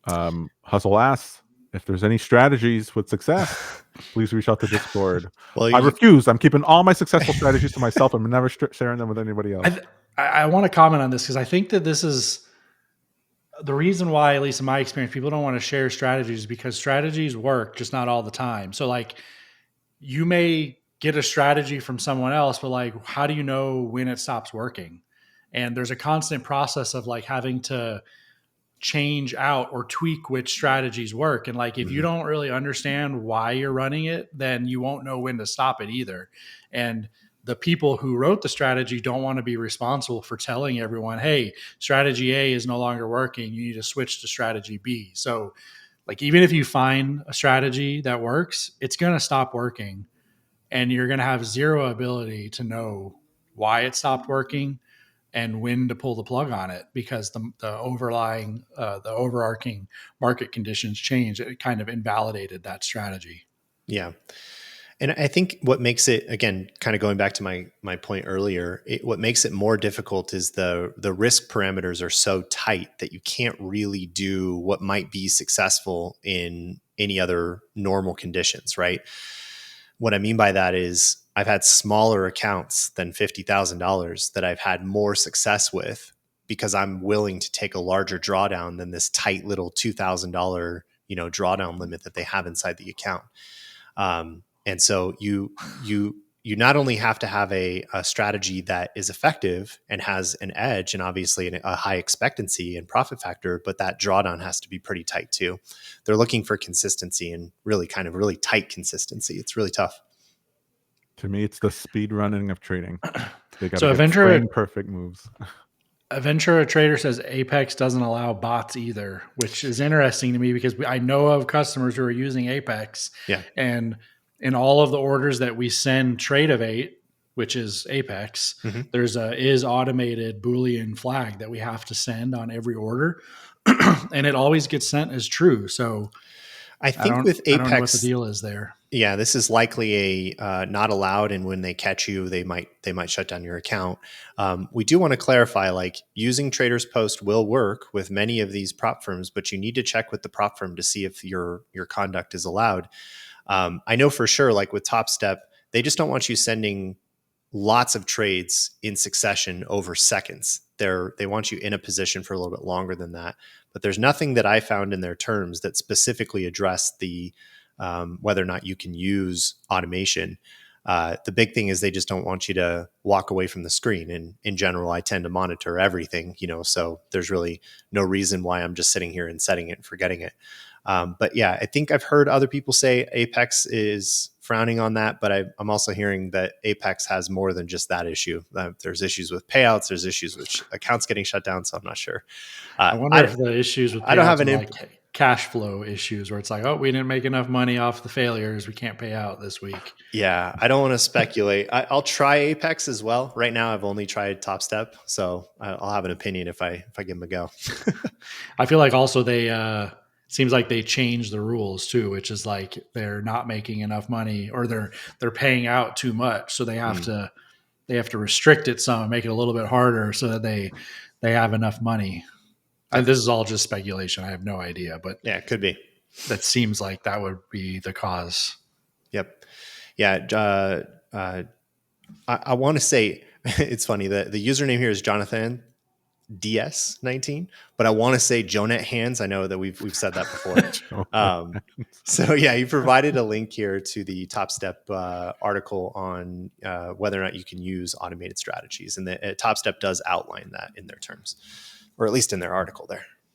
Hustle asks if there's any strategies with success. Please reach out to Discord. Well, I refuse. I'm keeping all my successful strategies to myself. I'm never sharing them with anybody else. I want to comment on this because I think that this is the reason why, at least in my experience, people don't want to share strategies because strategies work, just not all the time. So like you may get a strategy from someone else, but like, how do you know when it stops working? And there's a constant process of like having to change out or tweak which strategies work. And like, if you don't really understand why you're running it, then you won't know when to stop it either. And the people who wrote the strategy don't want to be responsible for telling everyone, hey, strategy A is no longer working. You need to switch to strategy B. So like, even if you find a strategy that works, it's going to stop working and you're going to have zero ability to know why it stopped working and when to pull the plug on it because the overarching market conditions changed. It kind of invalidated that strategy. Yeah. And I think what makes it, again, kind of going back to my point earlier, what makes it more difficult is the risk parameters are so tight that you can't really do what might be successful in any other normal conditions, right? What I mean by that is I've had smaller accounts than $50,000 that I've had more success with because I'm willing to take a larger drawdown than this tight little $2,000, drawdown limit that they have inside the account. And so you not only have to have a strategy that is effective and has an edge and obviously a high expectancy and profit factor, but that drawdown has to be pretty tight too. They're looking for consistency and really tight consistency. It's really tough. To me, it's the speed running of trading. They got So to get frame perfect moves. Ventura Trader says Apex doesn't allow bots either, which is interesting to me because I know of customers who are using Apex. Yeah. And in all of the orders that we send Tradeovate, which is Apex, there's is automated Boolean flag that we have to send on every order. And it always gets sent as true. So I think with Apex, I don't know what the deal is there. Yeah, this is likely a not allowed, and when they catch you, they might shut down your account. We do want to clarify, like using TradersPost will work with many of these prop firms, but you need to check with the prop firm to see if your conduct is allowed. I know for sure, like with Top Step, they just don't want you sending lots of trades in succession over seconds. They want you in a position for a little bit longer than that. But there's nothing that I found in their terms that specifically address the whether or not you can use automation. The big thing is they just don't want you to walk away from the screen. And in general, I tend to monitor everything, so there's really no reason why I'm just sitting here and setting it and forgetting it. But yeah, I think I've heard other people say Apex is frowning on that, but I'm also hearing that Apex has more than just that issue. There's issues with payouts. There's issues with accounts getting shut down. So I'm not sure. I wonder if the issues with payouts I don't have an cash flow issues where it's like, oh, we didn't make enough money off the failures. We can't pay out this week. Yeah, I don't want to speculate. I'll try Apex as well. Right now, I've only tried Top Step, so I'll have an opinion if I give them a go. I feel like also they seems like they changed the rules too, which is like they're not making enough money or they're paying out too much, so they have to restrict it some, make it a little bit harder so that they have enough money. And this is all just speculation. I have no idea, but yeah, it could be. That seems like that would be the cause. Yep. Yeah. I want to say it's funny that the username here is Jonathan DS19, but I want to say Jonet Hands. I know that we've said that before. So yeah, you provided a link here to the Top Step article on whether or not you can use automated strategies, and the Top Step does outline that in their terms, or at least in their article there.